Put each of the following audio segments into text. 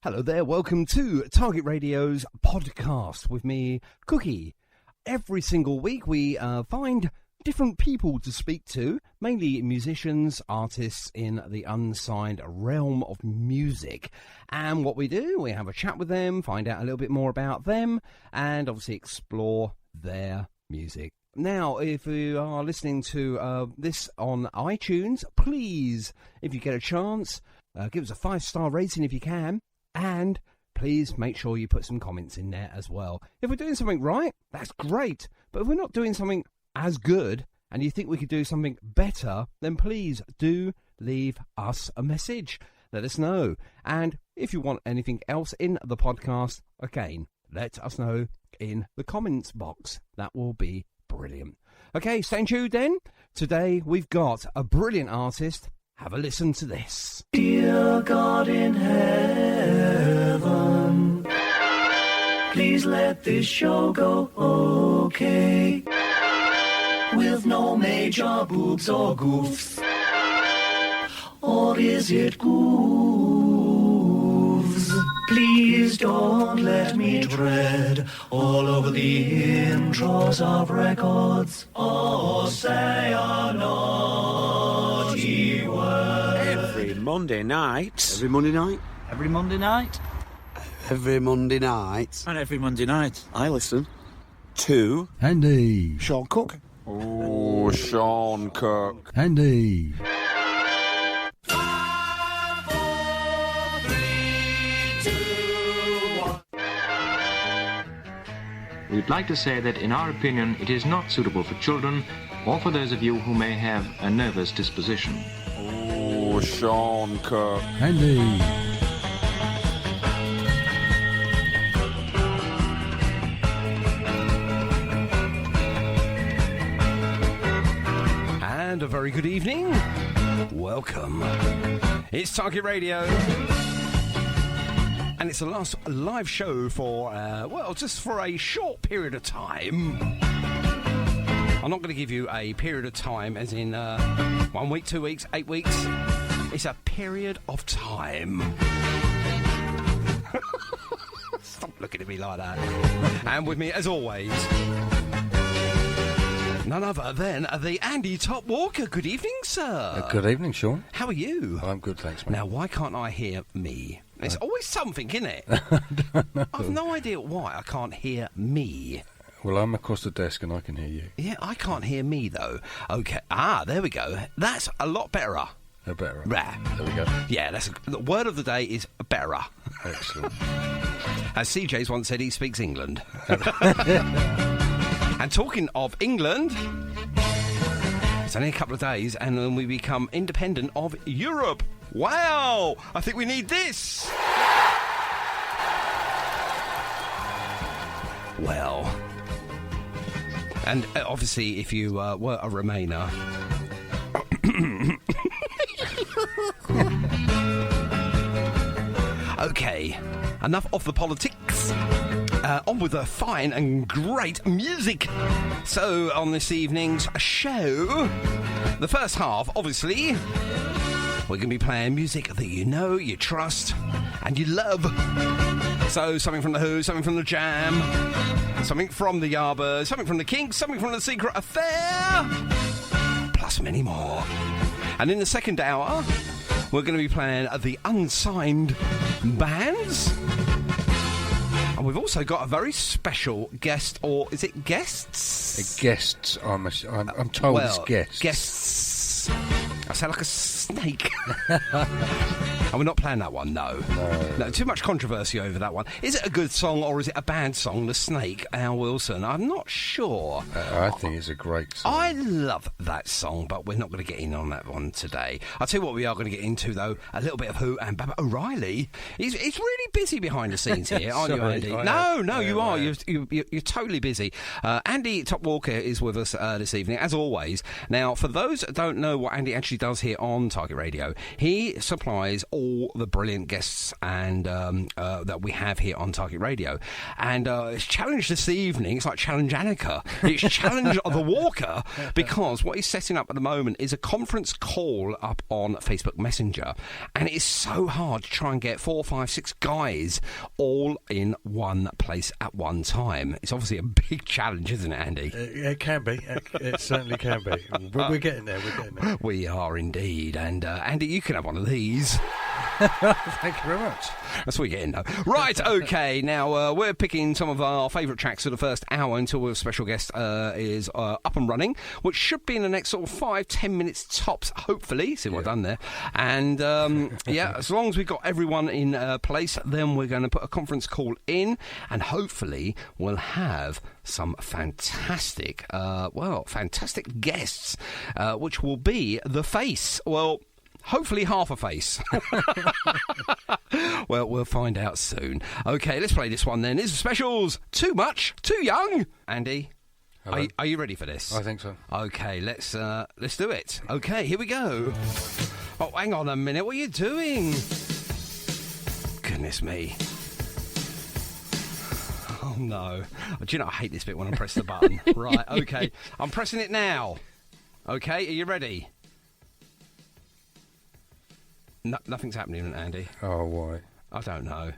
Hello there, welcome to Target Radio's podcast with me, Cookie. Every single week we find different people to speak to, mainly musicians, artists in the unsigned realm of music. And what we do, we have a chat with them, find out a little bit more about them, and obviously explore their music. Now, if you are listening to this on iTunes, please, if you get a chance, give us a 5-star rating if you can. And please make sure you put some comments in there as well. If we're doing something right, that's great. But if we're not doing something as good and you think we could do something better, then please do leave us a message. Let us know. And if you want anything else in the podcast, again, let us know in the comments box. That will be brilliant. Okay, stay tuned then. Today we've got a brilliant artist. Have a listen to this. Dear God in heaven, please let this show go okay, with no major boobs or goofs, or is it goofs? Please don't let me tread all over the intros of records, or say a naughty word. Every Monday night. Every Monday night. Every Monday night. Every Monday night. And every Monday night. I listen to Andy. Sean Cook. Oh, Sean Cook. Andy. We'd like to say that, in our opinion, it is not suitable for children or for those of you who may have a nervous disposition. Oh, Sean Cook. Andy. And a very good evening. Welcome. It's Target Radio. And it's the last live show for, just for a short period of time. I'm not going to give you a period of time as in 1 week, 2 weeks, 8 weeks. It's a period of time. Stop looking at me like that. And with me, as always, none other than the Andy Top-Walker. Good evening, sir. Good evening, Sean. How are you? I'm good, thanks, mate. Now, why can't I hear me? There's always something, isn't it? I've no idea why I can't hear me. Well, I'm across the desk and I can hear you. Yeah, I can't hear me, though. Okay. There we go. That's a lot better. Better. Rare. There we go. Yeah, the word of the day is better. Excellent. As CJ's once said, he speaks England. And talking of England, it's only a couple of days and then we become independent of Europe. Wow! I think we need this! Well, and obviously if you were a Remainer... Okay, enough of the politics. On with the fine and great music. So, on this evening's show, the first half, obviously, we're going to be playing music that you know, you trust, and you love. So, something from The Who, something from The Jam, something from The Yardbirds, something from The Kinks, something from The Secret Affair, plus many more. And in the second hour, we're going to be playing the unsigned bands. And we've also got a very special guest, or is it guests? Guests, I'm told it's guests. Guests. I sound like a snake. And we're not playing that one, no. No, too much controversy over that one. Is it a good song or is it a bad song, The Snake, Al Wilson? I'm not sure. I think it's a great song. I love that song, but we're not going to get in on that one today. I'll tell you what we are going to get into, though, a little bit of Who and Baba O'Reilly. He's really busy behind the scenes here, aren't you, Andy? No, you are. You're totally busy. Andy Top-Walker is with us this evening, as always. Now, for those that don't know what Andy actually does here on Target Radio, he supplies all all the brilliant guests and that we have here on Target Radio. And it's challenge this evening. It's like Challenge Annika. It's Challenge the Walker, because what he's setting up at the moment is a conference call up on Facebook Messenger. And it is so hard to try and get 4, 5, 6 guys all in one place at one time. It's obviously a big challenge, isn't it, Andy? It can be. It certainly can be. We're getting there. We're getting there. We are indeed. And Andy, you can have one of these. Thank you very much. That's what you're getting, though. Right, okay. Now, we're picking some of our favourite tracks for the first hour until a special guest is up and running, which should be in the next sort of 5-10 minutes tops, hopefully. See what I've done there. And, as long as we've got everyone in place, then we're going to put a conference call in, and hopefully we'll have some fantastic guests, which will be the face. Well, hopefully half a face. Well, we'll find out soon. Okay, let's play this one then. Is the specials too much? Too young? Andy, are you ready for this? I think so. Okay, let's do it. Okay, here we go. Oh, hang on a minute. What are you doing? Goodness me. Oh, no. Do you know, I hate this bit when I press the button. Right, okay. I'm pressing it now. Okay, are you ready? No, nothing's happening, Andy. Oh, why? I don't know.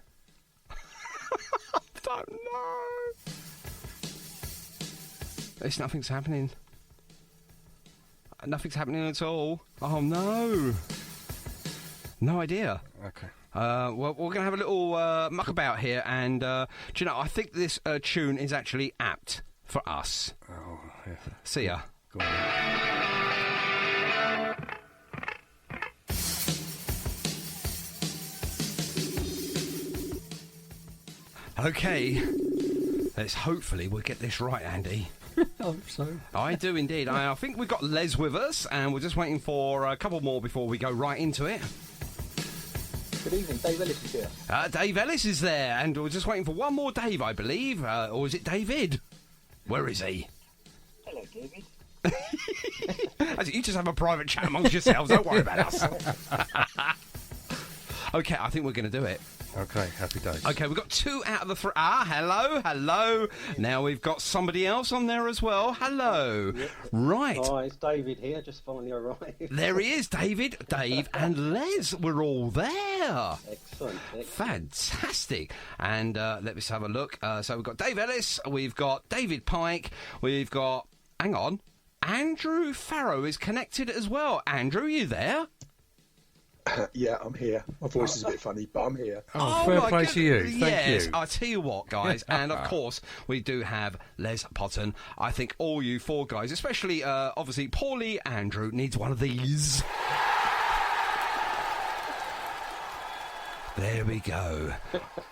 I don't know. Nothing's happening. Nothing's happening at all. Oh, no. No idea. Okay. Well, we're going to have a little muck about here, and do you know, I think this tune is actually apt for us. Oh, yeah. See ya. Go on then. Okay, hopefully we'll get this right, Andy. I hope so. I do indeed. I think we've got Les with us, and we're just waiting for a couple more before we go right into it. Good evening, Dave Ellis is here. Dave Ellis is there, and we're just waiting for one more Dave, I believe. Or is it David? Where is he? Hello, David. You just have a private chat amongst yourselves, don't worry about us. Okay, I think we're going to do it. Okay, happy days. Okay, we've got 2 out of the 3. Hello. Now we've got somebody else on there as well. Hello. Yep. Right. Hi, it's David here, just finally arrived. There he is, David. Dave and Les were all there. Excellent. Fantastic. And let us have a look. So we've got Dave Ellis, we've got David Pike, we've got... Hang on. Andrew Farrow is connected as well. Andrew, are you there? Yeah, I'm here. My voice is a bit funny, but I'm here. Oh, fair play to you. Thank you. I tell you what, guys, and of course we do have Les Potton. I think all you 4 guys, especially obviously Paulie Andrew, needs one of these. There we go.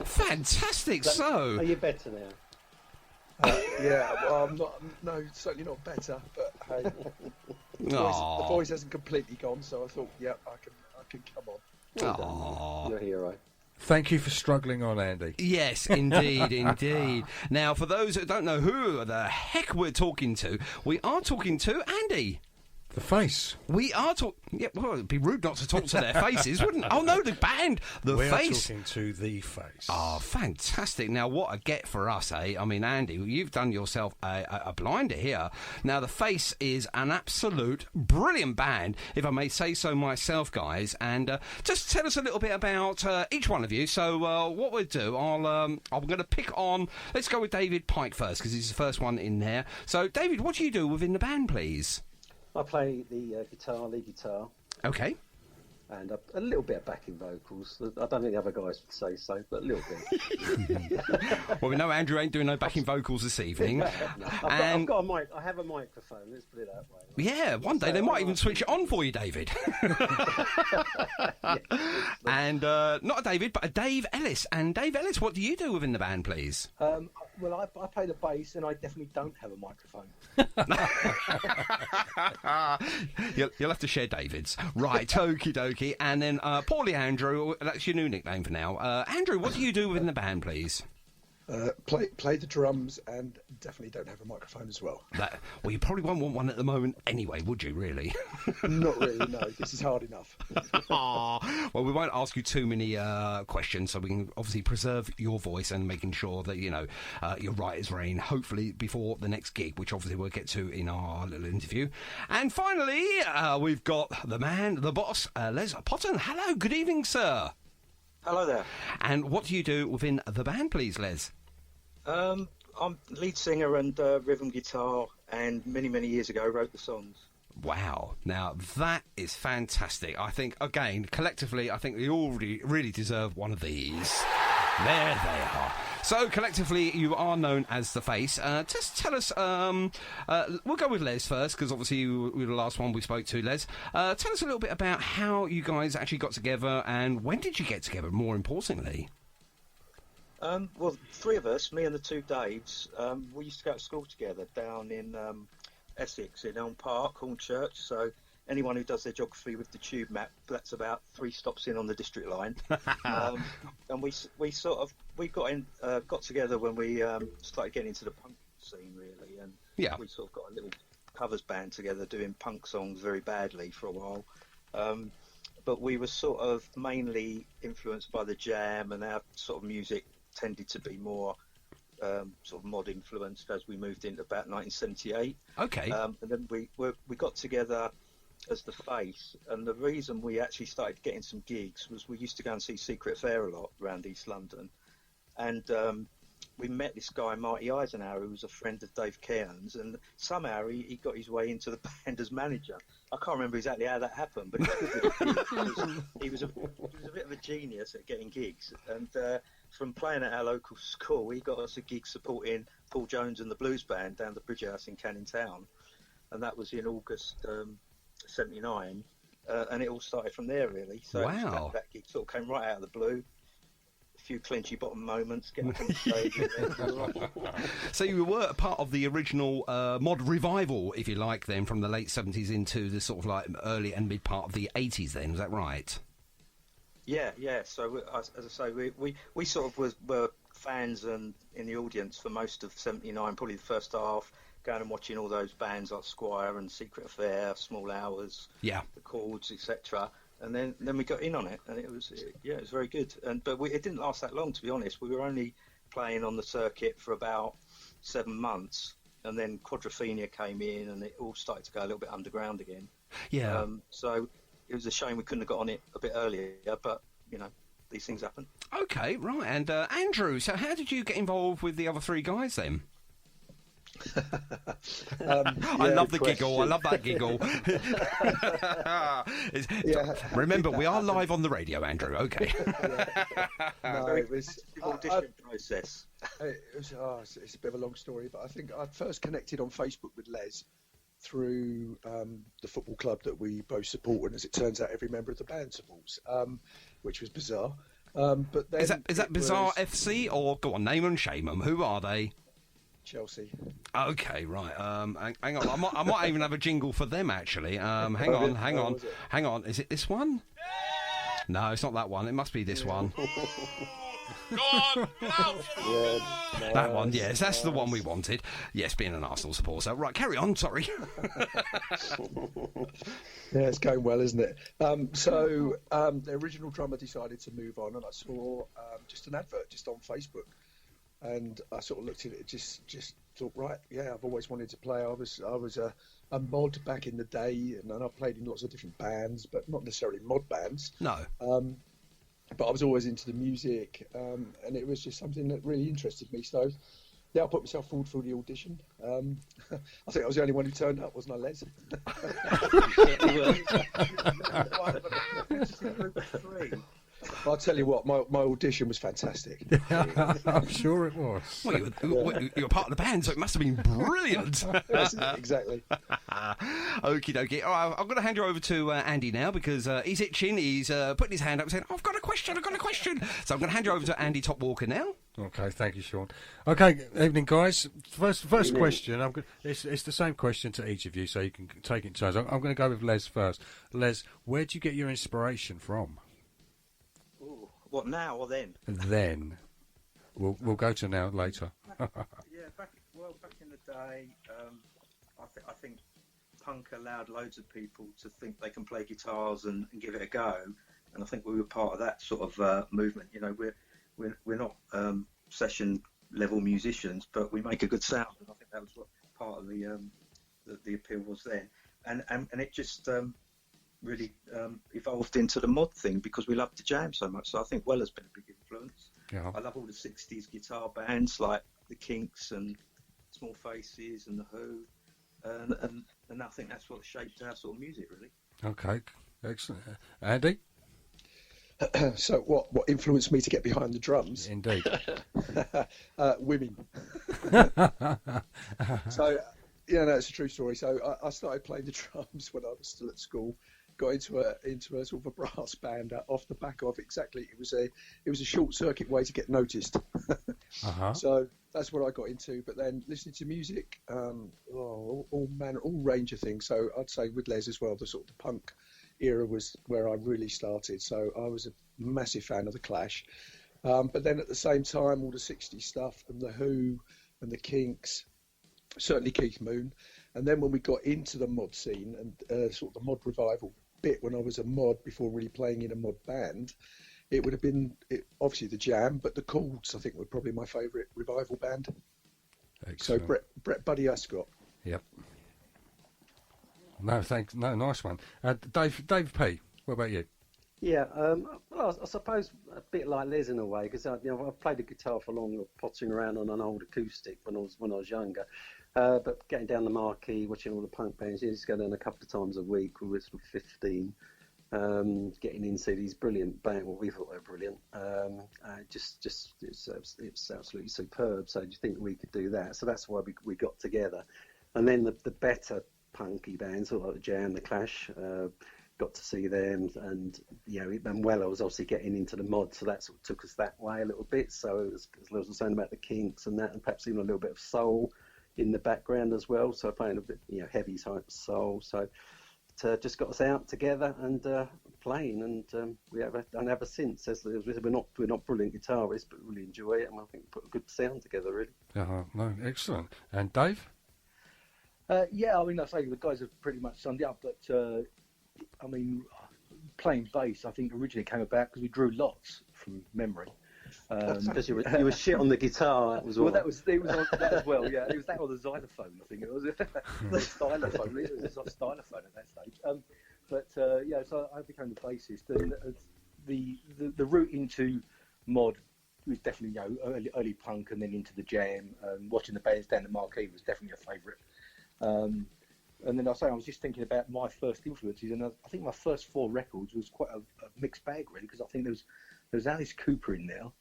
Fantastic. So, are you better now? Yeah, well, I'm not. No, certainly not better. But hey, the voice hasn't completely gone, so I thought, yeah, I can come on. Well, you're a hero. Thank you for struggling on, Andy. Yes, indeed. Now, for those that don't know who the heck we're talking to, we are talking to Andy. The face. We are talking... Yeah, well, it'd be rude not to talk to their faces, wouldn't it? Oh, no, the band. The we face. We are talking to the face. Oh, fantastic. Now, what a get for us, eh? I mean, Andy, you've done yourself a blinder here. Now, the face is an absolute brilliant band, if I may say so myself, guys. And just tell us a little bit about each one of you. So, what we'll do, I'm going to pick on... Let's go with David Pike first, because he's the first one in there. So, David, what do you do within the band, please? I play the lead guitar. Okay. And a little bit of backing vocals. I don't think the other guys would say so, but a little bit. Well, we know Andrew ain't doing no backing vocals this evening. I've got a mic. I have a microphone. Let's put it that way. Yeah, one day they might even switch it on for you, David. And not a David, but a Dave Ellis. And Dave Ellis, what do you do within the band, please? Well, I play the bass, and I definitely don't have a microphone. You'll have to share David's. Right, okie dokie. And then Paulie Andrew, that's your new nickname for now. Andrew, what do you do within the band, please? Play the drums, and definitely don't have a microphone as well. Well, you probably won't want one at the moment anyway, would you, really? Not really, no. This is hard enough. Well, we won't ask you too many questions, so we can obviously preserve your voice and making sure that, you're right as rain, hopefully before the next gig, which obviously we'll get to in our little interview. And finally, we've got the man, the boss, Les Potton. Hello, good evening, sir. Hello there. And what do you do within the band, please, Les? I'm lead singer and rhythm guitar, and many, many years ago wrote the songs. Wow. Now, that is fantastic. I think, again, collectively, I think we all really deserve one of these. There they are. So, collectively, you are known as The Face. Just tell us, we'll go with Les first, because obviously you were the last one we spoke to, Les. Tell us a little bit about how you guys actually got together, and when did you get together, more importantly? Well, three of us, me and the two Daves, we used to go to school together down in Essex, in Elm Park, Hornchurch. So anyone who does their geography with the tube map, that's about 3 stops in on the district line. And we got together when we started getting into the punk scene, really, and we sort of got a little covers band together doing punk songs very badly for a while. But we were sort of mainly influenced by the Jam, and our sort of music tended to be more sort of mod influenced as we moved into about 1978. Okay. And then we got together as The Face, and the reason we actually started getting some gigs was we used to go and see Secret Affair a lot around East London, and we met this guy Marty Eisenhower, who was a friend of Dave Cairns, and somehow he got his way into the band as manager. I can't remember exactly how that happened, but he was a bit of a genius at getting gigs, and from playing at our local school, he got us a gig supporting Paul Jones and the Blues Band down the Bridge House in Canning Town, and that was in August '79, and it all started from there, really. So wow. that gig sort of came right out of the blue. A few clinchy bottom moments, get up on the stage. So you were part of the original mod revival, if you like, then, from the late 70s into the sort of like early and mid part of the 80s then, is that right? Yeah. So, as I say, we sort of were fans and in the audience for most of '79, probably the first half, going and watching all those bands like Squire and Secret Affair, Small Hours, The Chords, etc. And then we got in on it, and it was very good. But it didn't last that long, to be honest. We were only playing on the circuit for about 7 months, and then Quadrophenia came in, and it all started to go a little bit underground again. Yeah. So it was a shame we couldn't have got on it a bit earlier, but these things happen. Okay, right. And Andrew, so how did you get involved with the other three guys then? I love the giggle. I love that giggle. Remember, we are live on the radio, Andrew. Okay. No, it was audition process. It's a bit of a long story, but I think I first connected on Facebook with Les through the football club that we both support, and as it turns out, every member of the band supports, which was bizarre. But then is that Bizarre FC, or go on, name and shame them? Who are they? Chelsea. Okay, right. Hang on. I might even have a jingle for them, actually. Hang on. Is it this one? No, it's not that one. It must be this one. Go on, That one, yes, that's the one we wanted. Yes, being an Arsenal supporter. Right, carry on, sorry. Yeah, it's going well, isn't it? So the original drummer decided to move on, and I saw just an advert just on Facebook. And I sort of looked at it, just thought, right, yeah, I've always wanted to play. I was a mod back in the day, and I've played in lots of different bands, but not necessarily mod bands. No. But I was always into the music, and it was just something that really interested me. So, yeah, I put myself forward for the audition. I think I was the only one who turned up, wasn't I, Les? I'll tell you what, my audition was fantastic. I'm sure it was. Well, you were part of the band, so it must have been brilliant. Exactly. Okie dokie. All right, I'm going to hand you over to Andy now, because he's itching. He's putting his hand up saying, I've got a question. So I'm going to hand you over to Andy Top-Walker now. Okay, thank you, Sean. Okay, evening, guys. First question. It's the same question to each of you, so you can take it in turns. I'm going to go with Les first. Les, where do you get your inspiration from? What, now or then? Then. we'll go to now later. Yeah, back in the day, I think punk allowed loads of people to think they can play guitars and give it a go, and I think we were part of that sort of movement. You know, we're not session level musicians, but we make a good sound, and I think that was what part of the appeal was then, and it just really evolved into the mod thing because we loved to jam so much. So I think Weller's been a big influence. Yeah. I love all the 60s guitar bands like the Kinks and Small Faces and the Who, and I think that's what shaped our sort of music, really. Okay, excellent. Andy? So what influenced me to get behind the drums? Indeed. Women. So, yeah, no, it's a true story. So I started playing the drums when I was still at school. Got into a sort of a brass band off the back of exactly. It was a short circuit way to get noticed. So that's what I got into. But then listening to music, all range of things. So I'd say with Les as well, the sort of the punk era was where I really started. So I was a massive fan of the Clash. But then at the same time, all the 60s stuff and the Who and the Kinks, certainly Keith Moon. And then when we got into the mod scene and sort of the mod revival bit, when I was a mod before really playing in a mod band, it would have been obviously the Jam, but the Chords I think were probably my favourite revival band. Excellent. So Brett Buddy Ascot. Yep. No, thanks. No, nice one. Dave P, what about you? Yeah, well, I suppose a bit like Les in a way, because I've played the guitar for long, potting around on an old acoustic when I was younger. But getting down the marquee, watching all the punk bands, you just go down a couple of times a week. We were sort of 15, getting into these brilliant bands. Well, we thought they were brilliant. It's absolutely superb. So do you think we could do that? So that's why we got together. And then the better punky bands, sort of like the Jam, the Clash, got to see them, and Manuela was obviously getting into the mod, so that sort of took us that way a little bit. So as Liz was saying about the Kinks and that, and perhaps even a little bit of soul in the background as well. So playing a bit, heavy type soul. So it just got us out together and playing, and we have done ever since. We're not brilliant guitarists, but really enjoy it, and I think we put a good sound together, really. No, excellent. And Dave? Yeah, I mean, I say the guys have pretty much summed it up, but I mean, playing bass, I think originally came about because we drew lots from memory. Because you were shit on the guitar. That was all. Well, it was that as well. Yeah, it was that or the xylophone. I think it was the stylophone. It was a stylophone at that stage. So I became the bassist, and the route into mod was definitely early punk, and then into the Jam. Watching the bands down the marquee was definitely a favourite. And then I was just thinking about my first influences, and I think my first 4 records was quite a mixed bag, really, because I think there was Alice Cooper in there,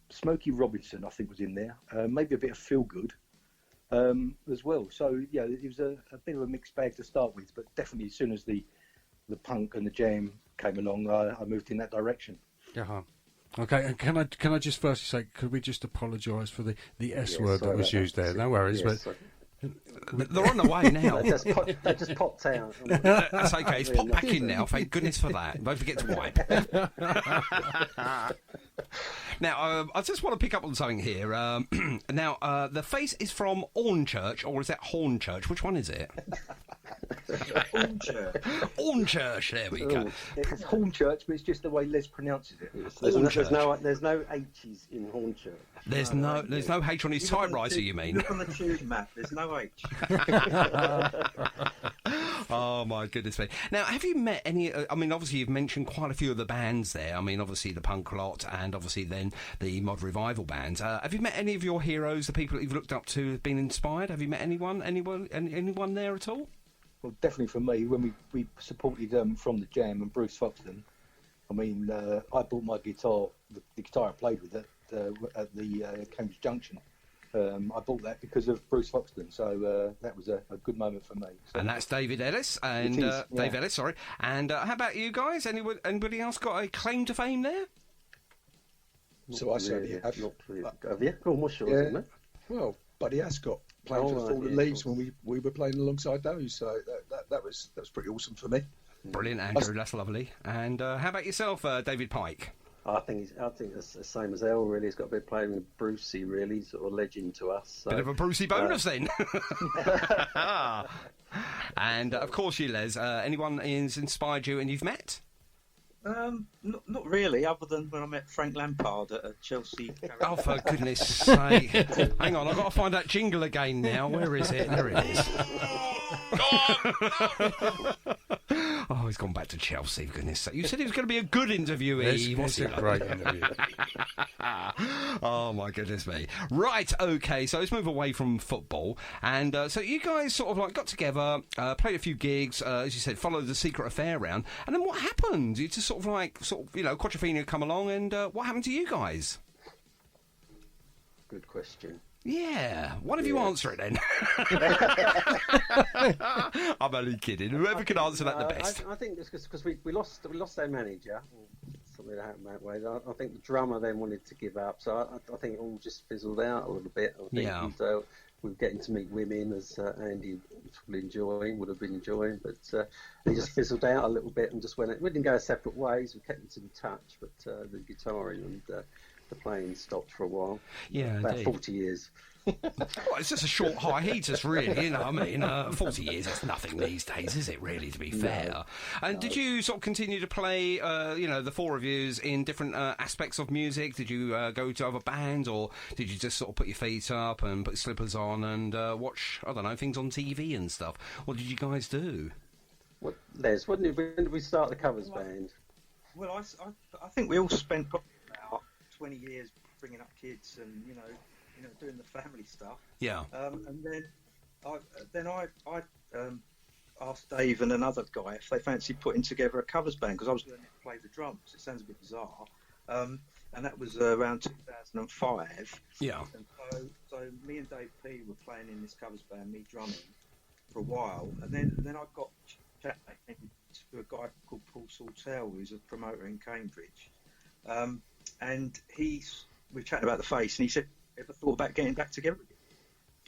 Smokey Robinson I think was in there, maybe a bit of Feel Good as well. So yeah, it was a bit of a mixed bag to start with, but definitely as soon as the punk and the Jam came along, I moved in that direction. Okay, and can I just firstly say, could we just apologise for the S word that was used there? No worries, but. They're on the way now. They just popped out. That's okay. It's popped back in now. Thank goodness for that. Don't forget to wipe. Now, I just want to pick up on something here. Now, the face is from Hornchurch, or is that Hornchurch? Which one is it? Hornchurch. Hornchurch. There we go. It's Hornchurch, but it's just the way Les pronounces it. There's no H's in Hornchurch. There's no H on his typewriter. You mean? Look on the tube map. There's no H. Oh my goodness me! Now, have you met any? I mean, obviously you've mentioned quite a few of the bands there. I mean, obviously the punk lot, and obviously then the mod revival bands. Have you met any of your heroes, the people that you've looked up to, have been inspired? Have you met anyone there at all? Well, definitely for me, when we supported from the Jam and Bruce Foxton. I mean, I bought my guitar, the guitar I played with at the Cambridge Junction. I bought that because of Bruce Foxton, so that was a good moment for me. So. And that's David Ellis, and Dave Ellis, sorry. And how about you guys? Anybody else got a claim to fame there? So I certainly have. Have you? Go on, what's yours, isn't it? Well, Buddy Ascot playing for the Fallen Leaves when we were playing alongside those, so that was pretty awesome for me. Brilliant, Andrew. That's lovely. And how about yourself, David Pike? I think it's the same as Elle, really. He's got a bit playing with Brucey, really, sort of legend to us. So, bit of a Brucey bonus then. And of course, you, Les. Anyone has inspired you and you've met? Not really, other than when I met Frank Lampard at a Chelsea. Oh, for goodness sake! Hang on, I've got to find that jingle again now. Where is it? There it is. Oh, he's gone back to Chelsea, for goodness sake. You said it was going to be a good interviewee. It's a great interview. Oh, my goodness me. Right, okay, so let's move away from football. And so you guys sort of like got together, played a few gigs, as you said, followed the Secret Affair round. And then what happened? You just sort of, Quattrophenia come along, and what happened to you guys? Good question. Yeah, why don't you answer it then? I'm only kidding. Whoever can answer that the best. I think it's because we lost our manager. Something that happened that way. I think the drummer then wanted to give up, so I think it all just fizzled out a little bit. I think. And, we were getting to meet women, as Andy would have been enjoying, but he just fizzled out a little bit and just went. We didn't go separate ways. We kept in touch, but the guitaring and the playing stopped for a while. Yeah, about indeed. 40 years. Well, it's just a short hiatus, really. You know, I mean, 40 years, that's nothing these days, is it, really, to be fair? And did you sort of continue to play, the four of yous in different aspects of music? Did you go to other bands, or did you just sort of put your feet up and put your slippers on and watch, I don't know, things on TV and stuff? What did you guys do? Les, when did we start the covers band? Well, I think we all spent probably about 20 years bringing up kids and, doing the family stuff. Yeah. And then I asked Dave and another guy if they fancied putting together a covers band, because I was learning to play the drums. It sounds a bit bizarre. And that was around 2005. Yeah. And so me and Dave P were playing in this covers band, me drumming, for a while. And then I got chatting to a guy called Paul Sawtell, who's a promoter in Cambridge. And we were chatting about the Face, and he said, ever thought about getting back together again?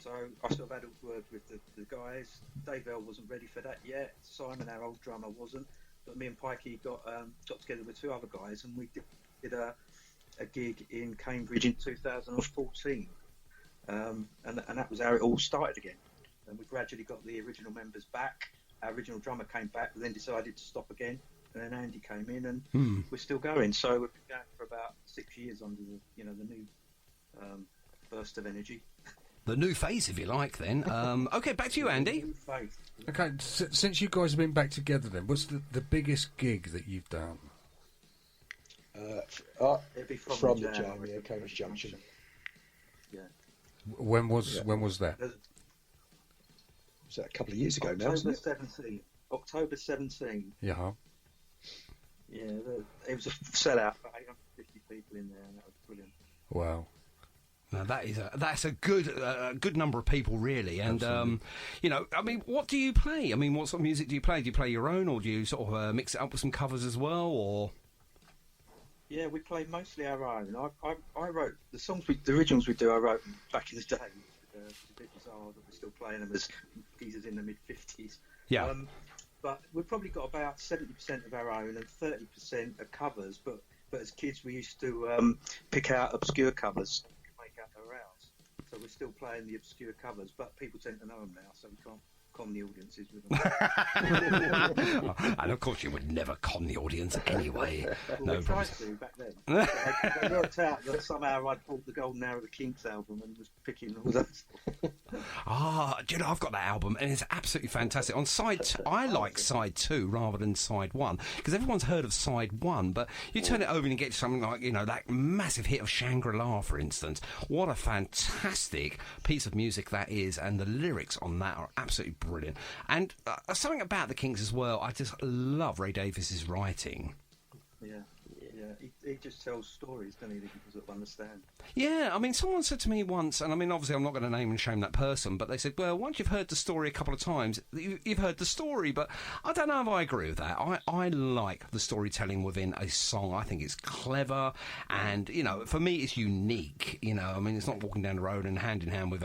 So I sort of had words with the guys. Dave Ellis wasn't ready for that yet. Simon, our old drummer, wasn't. But me and Pike got together with two other guys, and we did a gig in Cambridge in 2014. And that was how it all started again. And we gradually got the original members back. Our original drummer came back, but then decided to stop again. And then Andy came in, and we're still going. So we've been going for about 6 years under the new burst of energy. The new face, if you like, then. Okay, back to you, Andy. Okay, since you guys have been back together, then, what's the biggest gig that you've done? From the Jam, Cambridge Junction. Yeah. When was that? Was that a couple of years ago now? October 17. Yeah. Yeah, it was a sellout for 850 people in there, and that was brilliant. Wow. Now that's a good number of people, really. And what do you play? I mean, what sort of music do you play? Do you play your own, or do you sort of mix it up with some covers as well, or? Yeah, we play mostly our own. I wrote the songs, the originals we do. I wrote them back in the day. It's a bit bizarre that we're still playing them as geezers in the mid-50s. Yeah. But we've probably got about 70% of our own and 30% are covers. But as kids, we used to pick out obscure covers to make out our ours. So we're still playing the obscure covers, but people tend to know them now, so we can't con the audiences with them. And of course, you would never con the audience anyway. Well, we tried to back then. They worked out that somehow I'd bought the Golden Hour of the Kinks album and was picking all those. Do you know, I've got that album and it's absolutely fantastic. On I like side 2 rather than side 1, because everyone's heard of side 1, but you turn it over and you get something like, that massive hit of Shangri-La, for instance. What a fantastic piece of music that is, and the lyrics on that are absolutely brilliant. And something about the Kinks as well, I just love Ray Davies's writing. Yeah. He just tells stories, doesn't he, that people sort of understand. Yeah, I mean, someone said to me once, and I mean, obviously I'm not going to name and shame that person, but they said, well, once you've heard the story a couple of times, you've heard the story, but I don't know if I agree with that. I like the storytelling within a song. I think it's clever, and, for me, it's unique. I mean, it's not walking down the road and hand in hand with,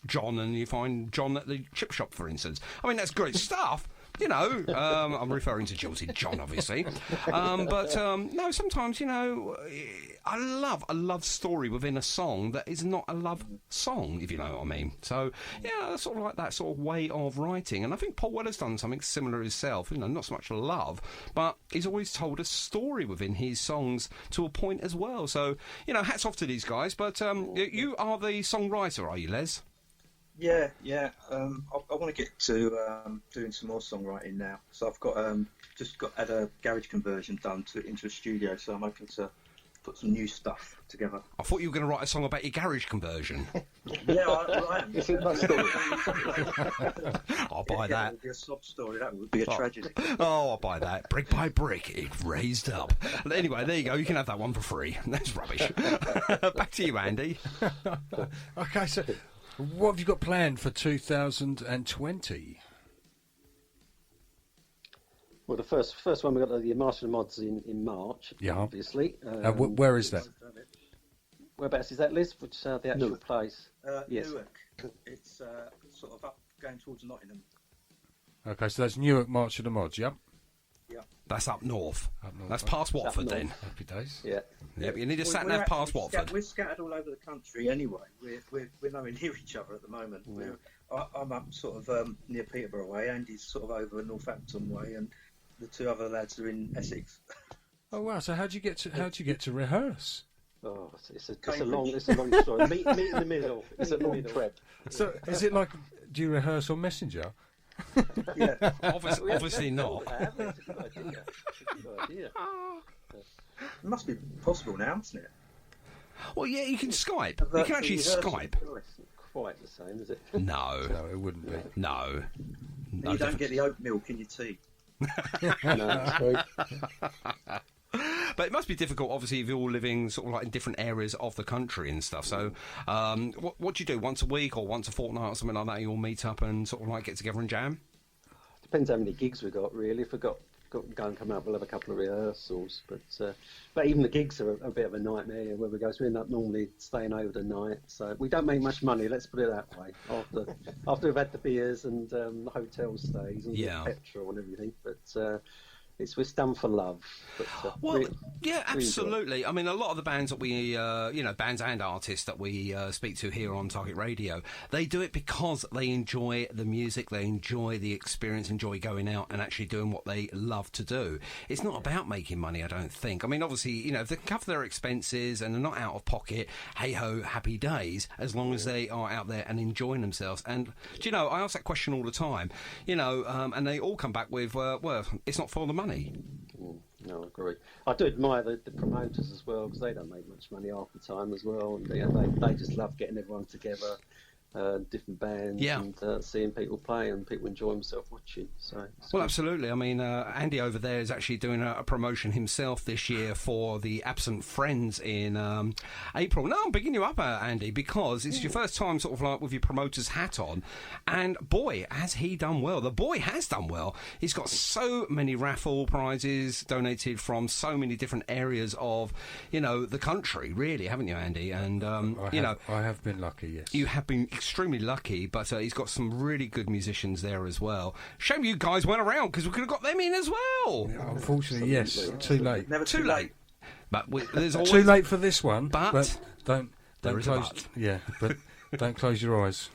John, and you find John at the chip shop, for instance. I mean, that's great stuff. I'm referring to Jilted John, obviously. No, sometimes, I love a love story within a song that is not a love song, if you know what I mean. So, yeah, sort of like that sort of way of writing. And I think Paul Weller's done something similar himself, not so much love, but he's always told a story within his songs to a point as well. So, hats off to these guys. But you are the songwriter, are you, Les? Yeah. I want to get to doing some more songwriting now. So I've got had a garage conversion done into a studio. So I'm hoping to put some new stuff together. I thought you were going to write a song about your garage conversion. Yeah, I am. It's a nice story. I'll buy that. It would be a sob story. That would be a tragedy. Oh, I'll buy that. Brick by brick, it raised up. Anyway, there you go. You can have that one for free. That's rubbish. Back to you, Andy. Okay, so what have you got planned for 2020? Well, the first one we got the Master of the Mods in March. Yeah, obviously. Where is that? Whereabouts is that, Liz? Which the actual Newark. place? Yes. Newark. It's sort of up going towards Nottingham. Okay, so that's Newark March of the Mods, yeah? Yeah. That's up north. That's past Watford, then. Happy days. Yeah. Yeah, but you need a sat-nav past Watford. We're scattered all over the country anyway. We're nowhere near each other at the moment. I'm up sort of near Peterborough way. Andy's sort of over Northampton way, and the two other lads are in Essex. Oh wow! So how'd you get to rehearse? Oh, it's a long story. Meet in the middle. It's a long trip. So is it like, do you rehearse on Messenger? Yeah, obviously not. That's a good idea. It must be possible now, isn't it? Well, yeah, you can Skype. You can actually Skype. Oh, it's not quite the same, is it? No, it wouldn't be. No. And you don't get the oat milk in your tea. No, that's true. But it must be difficult, obviously, if you're all living sort of like in different areas of the country and stuff. So, what do you do? Once a week or once a fortnight or something like that? You all meet up and sort of like get together and jam? Depends how many gigs we got, really. If we got go and come out, we'll have a couple of rehearsals. But even the gigs are a bit of a nightmare where we go. So we end up normally staying over the night. So we don't make much money. Let's put it that way. After we've had the beers and the hotel stays and the petrol and everything, but. It's done for love. But, yeah, absolutely. I mean, a lot of the bands that we, bands and artists that we speak to here on Target Radio, they do it because they enjoy the music, they enjoy the experience, enjoy going out and actually doing what they love to do. It's not about making money, I don't think. I mean, obviously, if they can cover their expenses and they're not out of pocket, hey-ho, happy days, as long as they are out there and enjoying themselves. And, do you know, I ask that question all the time, and they all come back with, well, it's not for the money. No, I agree. I do admire the promoters as well, because they don't make much money half the time as well, and they just love getting everyone together, different bands, and seeing people play and people enjoy themselves watching. So, well, absolutely. I mean, Andy over there is actually doing a promotion himself this year for the Absent Friends in April. No, I'm picking you up, Andy, because it's your first time sort of like with your promoter's hat on, and boy, has he done well. The boy has done well. He's got so many raffle prizes donated from so many different areas of, the country, really, haven't you, Andy? And, I have been lucky, yes. You have been extremely lucky, but he's got some really good musicians there as well. Shame you guys weren't around, because we could have got them in as well. Yeah, unfortunately, yes. Too late. Never too late. But there's always too late for this one. But don't close. But. Yeah, but don't close your eyes.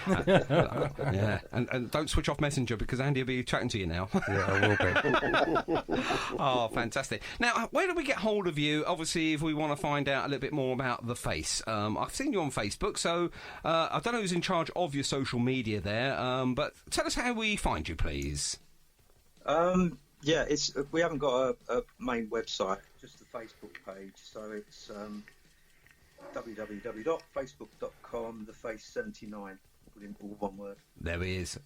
Yeah, and don't switch off Messenger, because Andy will be chatting to you now. Yeah, I will be. Oh, fantastic. Now, where do we get hold of you? Obviously, if we want to find out a little bit more about The Face. I've seen you on Facebook, so I don't know who's in charge of your social media there, but tell us how we find you, please. Yeah, we haven't got a main website, just the Facebook page, so it's www.facebook.com, theface79. In all one word. There it is.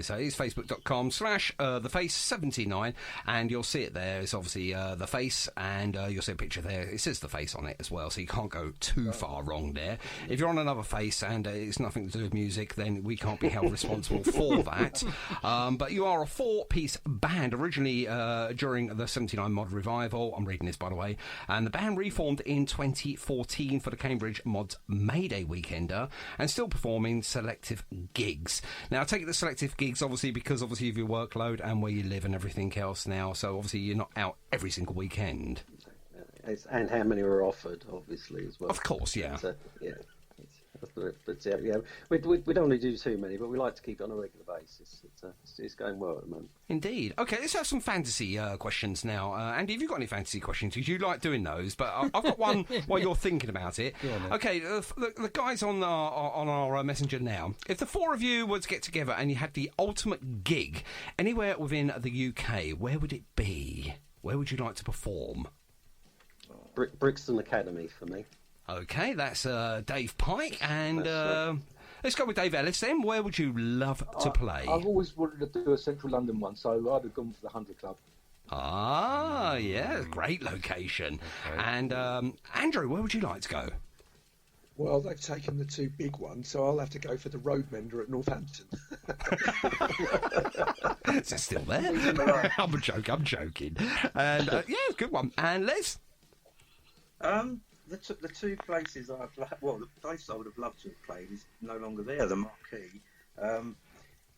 So it's facebook.com/theface79, and you'll see it there. It's obviously The Face, and you'll see a picture there. It says The Face on it as well, so you can't go too far wrong there. If you're on another Face and it's nothing to do with music, then we can't be held responsible for that. But you are a 4-piece band, originally during the 79 Mod Revival. I'm reading this, by the way. And the band reformed in 2014 for the Cambridge Mods Mayday Weekender, and still performing selective selective gigs. Now, I take it the selective gigs, obviously, because obviously of your workload and where you live and everything else now. So obviously you're not out every single weekend. And how many were offered, obviously, as well. Of course, yeah. But yeah, we don't want to do too many, but we like to keep it on a regular basis. It's going well at the moment. Indeed. Okay, let's have some fantasy questions now. Andy, have you got any fantasy questions? Because you like doing those, but I've got one while you're thinking about it. Okay, the guys on our messenger now. If the four of you were to get together and you had the ultimate gig anywhere within the UK, where would it be? Where would you like to perform? Brixton Academy for me. Okay, that's Dave Pike, and let's go with Dave Ellis then. Where would you love to play? I've always wanted to do a Central London one, so I'd have gone for the 100 Club. Ah, yeah, great location. Okay. And Andrew, where would you like to go? Well, they've taken the two big ones, so I'll have to go for the Roadmender at Northampton. Is that still there? I'm joking. And yeah, good one. And Les? The two places the place I would have loved to have played is no longer there, the Marquee.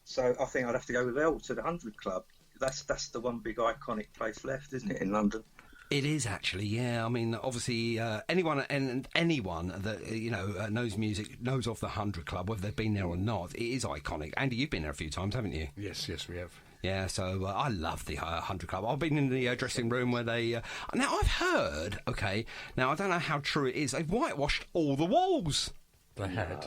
So I think I'd have to go with El to the 100 Club. That's the one big iconic place left, isn't it, in London? It is actually, yeah. I mean, obviously, anyone that knows music knows of the 100 Club, whether they've been there or not. It is iconic. Andy, you've been there a few times, haven't you? Yes, we have. Yeah, so I love the 100 Club. I've been in the dressing room where they... now, I've heard, okay, now I don't know how true it is, they've whitewashed all the walls. They had.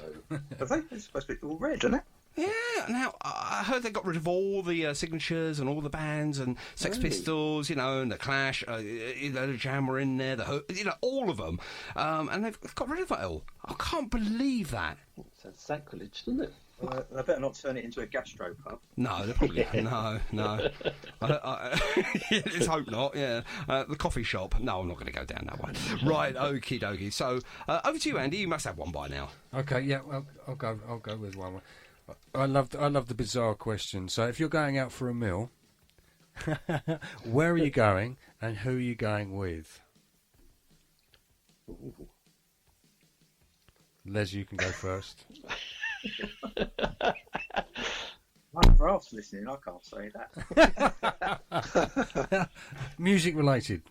Have they? It's supposed to be all red, isn't it? Yeah, now I heard they got rid of all the signatures and all the bands and Sex Pistols, and the Clash, the Jam were in there, all of them, and they've got rid of it all. I can't believe that. It's sacrilege, doesn't it? They better not turn it into a gastro pub. No, they probably no. Let's hope not. Yeah, the coffee shop. No, I'm not going to go down that way. Right, okie dokie. So over to you, Andy. You must have one by now. Okay, yeah. Well, I'll go with one. I love the bizarre question. So if you're going out for a meal, where are you going and who are you going with? Ooh. Les, you can go first. My brass listening, I can't say that. Music related.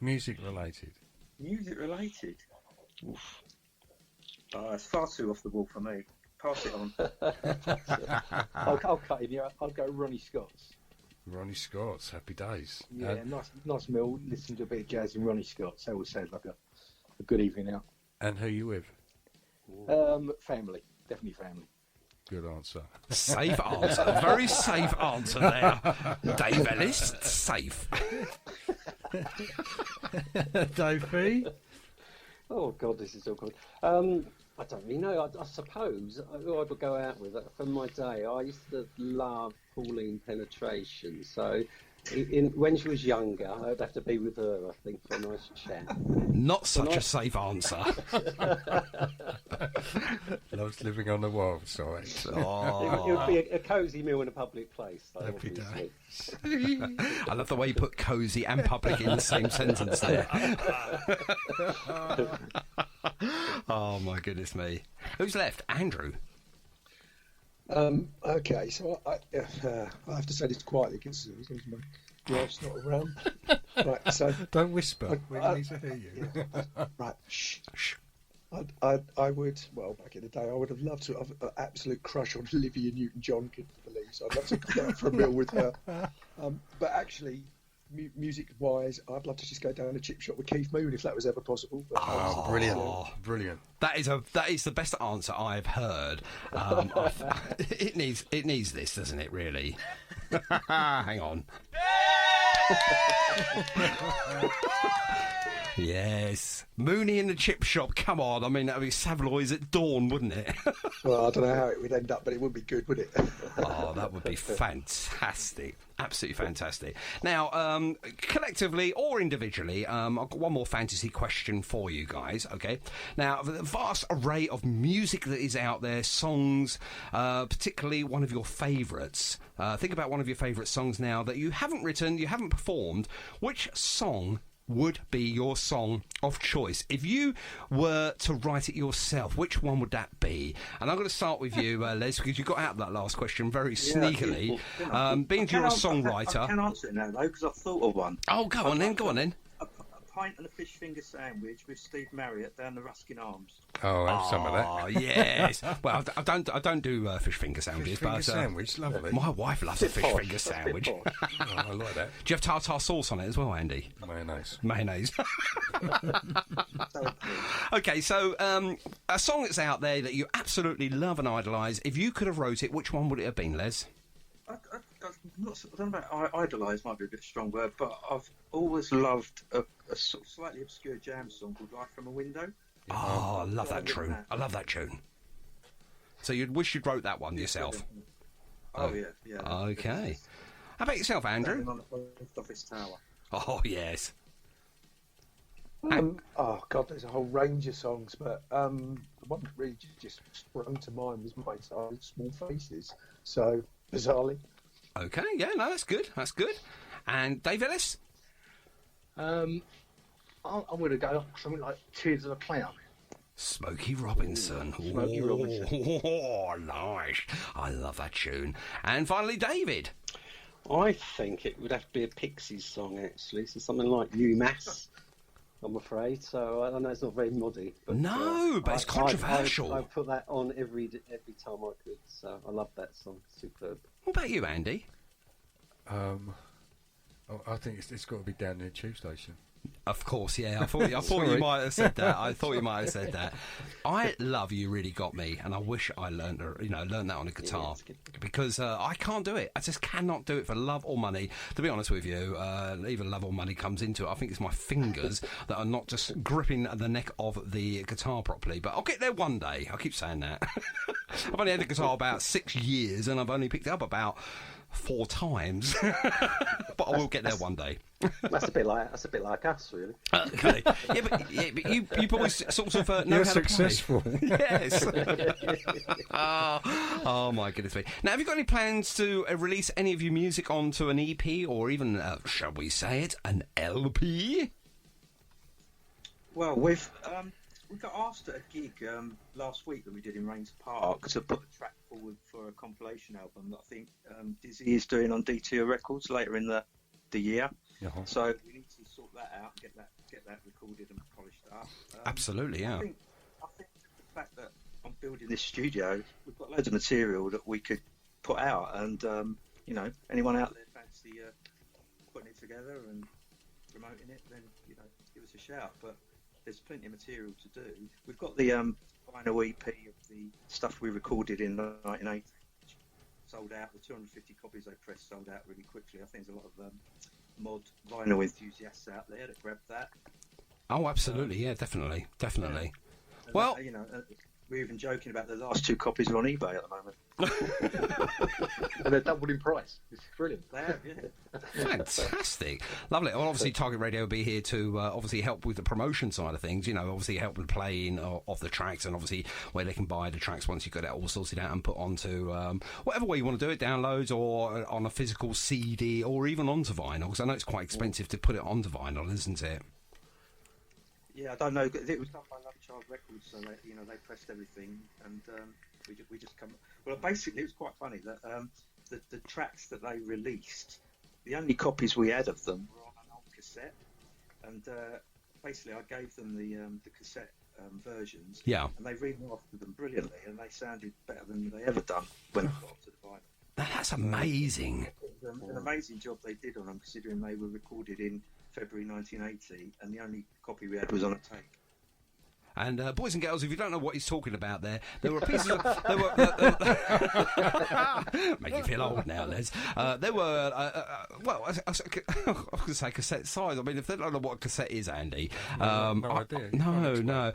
Oof. It's far too off the wall for me. Pass it on. I'll cut in here. I'll go Ronnie Scott's. Ronnie Scott's, happy days. Yeah, nice meal. Listen to a bit of jazz in Ronnie Scott's. I always sounds like a good evening out. And who are you with? Family. Definitely family. Good answer. Safe answer. Very safe answer there. Dave Ellis, safe. Dave B? Oh, God, this is so good. I don't really know. I suppose who I would go out with for my day. I used to love Pauline Penetration. So when she was younger, I'd have to be with her, I think, for a nice chat. Not such a safe answer. Loves living on the wild side. Oh. It would be a cosy meal in a public place. Though, happy days. I love the way you put cosy and public in the same sentence there. Oh, my goodness me. Who's left? Andrew. Okay, so I have to say this quietly because my wife's not around. Right, so don't whisper. We need to hear you. Right, shh. I would, back in the day, I would have loved to have an absolute crush on Olivia Newton-John, could you believe? So I'd love to go out for a meal with her. But actually, music-wise, I'd love to just go down a chip shop with Keith Moon if that was ever possible. But brilliant! That is the best answer I've heard. It needs this, doesn't it? Really? Hang on. Yes, Mooney in the chip shop. Come on, I mean that would be Savoy's at dawn, wouldn't it? Well, I don't know how it would end up, but it would be good, would it? Oh, that would be fantastic. Absolutely fantastic. Now, collectively or individually, I've got one more fantasy question for you guys, okay? Now, the vast array of music that is out there, songs, particularly one of your favourites. Think about one of your favourite songs now that you haven't written, you haven't performed. Which song would be your song of choice? If you were to write it yourself, which one would that be? And I'm going to start with you, Les, because you got out of that last question very sneakily. Being you're a songwriter... I can answer it now, though, because I've thought of one. Oh, go on then. A pint and a fish finger sandwich with Steve Marriott down the Ruskin Arms. Oh, have some of that. Oh, yes. Well, I don't do fish finger sandwiches, fish finger sandwich, lovely. My wife loves a fish finger sandwich. Oh, I like that. Do you have tartar sauce on it as well, Andy? Mayonnaise. Okay, so a song that's out there that you absolutely love and idolise. If you could have wrote it, which one would it have been, Les? I don't know about idolise, might be a bit strong word, but I've always loved a sort of slightly obscure jam song called Light from a Window. Oh, I love that tune. I love that tune. So you'd wish you'd wrote that one yourself? Oh, yeah. Okay. How about yourself, Andrew? On the post office tower. Oh, yes. Oh, God, there's a whole range of songs, but the one that really just sprung to mind was My Side, Small Faces. So, bizarrely. Okay, yeah, no, that's good. And Dave Ellis? I'm going to go something like Tears of a Clown. Smokey Robinson. Smokey Robinson. Oh, nice. I love that tune. And finally, David. I think it would have to be a Pixies song, actually. So something like UMass, I'm afraid. So I know it's not very moddy. But, but it's controversial. I put that on every time I could. So I love that song. Superb. What about you, Andy? I think it's got to be Down in the Tube Station. Of course, yeah. I thought you might have said that. I Love You really got me, and I wish I learned that on a guitar, because I can't do it. I just cannot do it for love or money. To be honest with you, even love or money comes into it. I think it's my fingers that are not just gripping the neck of the guitar properly. But I'll get there one day. I keep saying that. I've only had the guitar about 6 years, and I've only picked it up about 4 times. But I will get there one day. That's a bit like us, really. Okay. but you boys sort of know You're how successful. to play. Yes. Oh my goodness me. Now, have you got any plans to release any of your music onto an EP or even, shall we say it, an LP? Well, we've got asked at a gig last week that we did in Rains Park to put a track forward for a compilation album that I think Dizzy is doing on DTO Records later in the year. Uh-huh. So we need to sort that out, get that recorded and polished up. Absolutely, yeah. I think the fact that I'm building this studio, we've got loads of material that we could put out, and anyone out there fancy putting it together and promoting it, then give us a shout. But there's plenty of material to do. We've got the vinyl EP of the stuff we recorded in 1980, sold out. The 250 copies they pressed sold out really quickly. I think there's a lot of mod vinyl enthusiasts out there that grabbed that. Oh, absolutely, yeah, definitely. And Well, we're even joking about the last 2 copies are on eBay at the moment. And they're doubled in price. It's brilliant. They have, yeah. Fantastic. Lovely. Well, obviously, Target Radio will be here to obviously help with the promotion side of things, obviously help with playing of the tracks, and obviously where they can buy the tracks once you've got it all sorted out and put onto whatever way you want to do it, downloads or on a physical CD or even onto vinyl, because I know it's quite expensive to put it onto vinyl, isn't it? Yeah, I don't know. It was done by Love Child Records, so they pressed everything, and we just come. Well, basically, it was quite funny that the tracks that they released, the only copies we had of them were on an old cassette, and basically I gave them the cassette versions, yeah, and they remastered them brilliantly, and they sounded better than they ever done when I got to the vinyl. That's amazing. It was an amazing job they did on them, considering they were recorded in February 1980, and the only copy we had was on a tape. And boys and girls, if you don't know what he's talking about there were pieces of... Make you feel old now, Les. There were, I was going to say cassette size. I mean, if they don't know what a cassette is, Andy... no idea. No.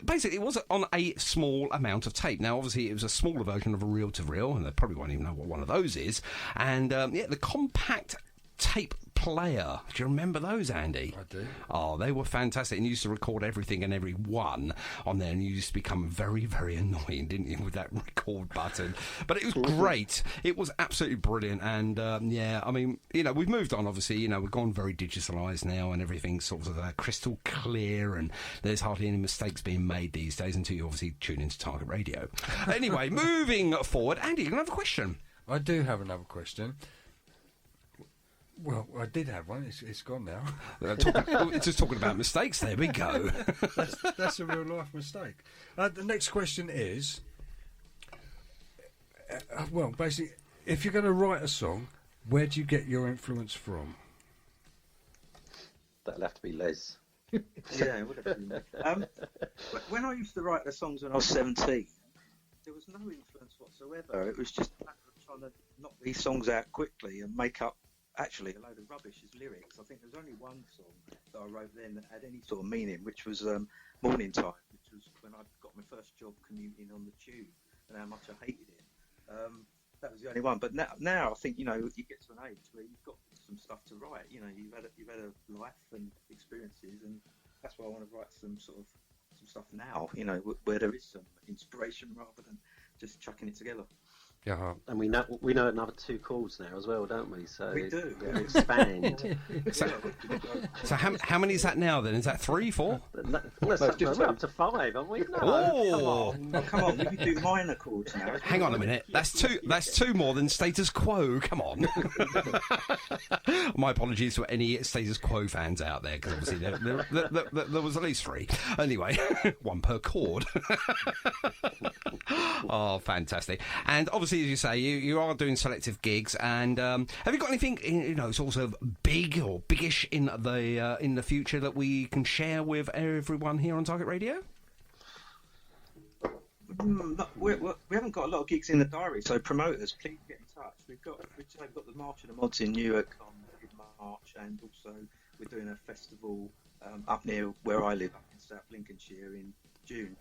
Basically, it was on a small amount of tape. Now, obviously, it was a smaller version of a reel-to-reel, and they probably won't even know what one of those is. And, the compact tape player. Do you remember those, Andy? I do. Oh, they were fantastic. And you used to record everything and every one on there, and you used to become very, very annoying, didn't you, with that record button? But it was great. It was absolutely brilliant. And, yeah, I mean, you know, we've moved on, obviously. You know, we've gone very digitalised now, and everything's sort of crystal clear, and there's hardly any mistakes being made these days until you obviously tune into Target Radio. Anyway, moving forward. Andy, you have a question? I do have another question. Well, I did have one. It's gone now. Just talking about mistakes. There we go. That's a real life mistake. The next question is, well, basically, if you're going to write a song, where do you get your influence from? That'll have to be Les. Yeah, it would have been. When I used to write the songs when I was 17, there was no influence whatsoever. It was just a matter of trying to knock these songs out quickly and make up actually a load of rubbish as lyrics. I think there was only one song that I wrote then that had any sort of meaning, which was Morning Time, which was when I got my first job commuting on the tube and how much I hated it. That was the only one. But now I think, you know, you get to an age where you've got some stuff to write. You know, you've had a life and experiences, and that's why I want to write some stuff now, you know, where there is some inspiration rather than just chucking it together. Yeah, and we know another 2 chords now as well, don't we? So we do. Expand. So how many is that now? Then is that 3, 4? Let's up to 5, aren't we? No, come on. We can do minor chords now. Hang on a minute. That's two more than Status Quo. Come on. My apologies to any Status Quo fans out there, because obviously there was at least 3. Anyway, 1 per chord. Oh, fantastic! And obviously, as you say, you are doing selective gigs. And have you got anything, you know, sort of big or biggish in the future that we can share with everyone here on Target Radio? We haven't got a lot of gigs in the diary, so promoters, please get in touch. We've got the March of the Mods in Newark on March, and also we're doing a festival up near where I live, up in South Lincolnshire, in June.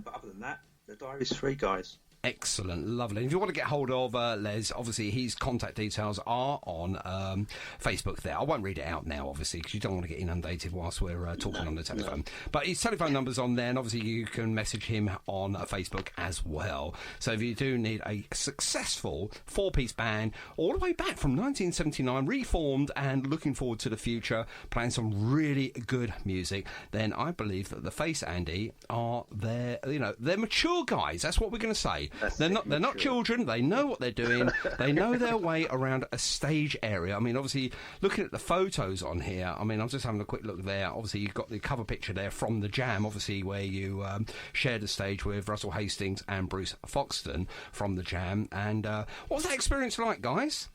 But other than that, the diary's free, guys. Excellent, lovely. If you want to get hold of Les, obviously his contact details are on Facebook there. I won't read it out now, obviously, because you don't want to get inundated whilst we're talking on the telephone. But his telephone number's on there, and obviously you can message him on Facebook as well. So if you do need a successful 4-piece band, all the way back from 1979, reformed and looking forward to the future, playing some really good music, then I believe that the Face Andy are they're mature guys. That's what we're going to say. They're not children. They know what they're doing. They know their way around a stage area. I mean, obviously, looking at the photos on here, I mean, I'm just having a quick look there. Obviously, you've got the cover picture there from the Jam, obviously, where you shared the stage with Russell Hastings and Bruce Foxton from the Jam. And what was that experience like, guys?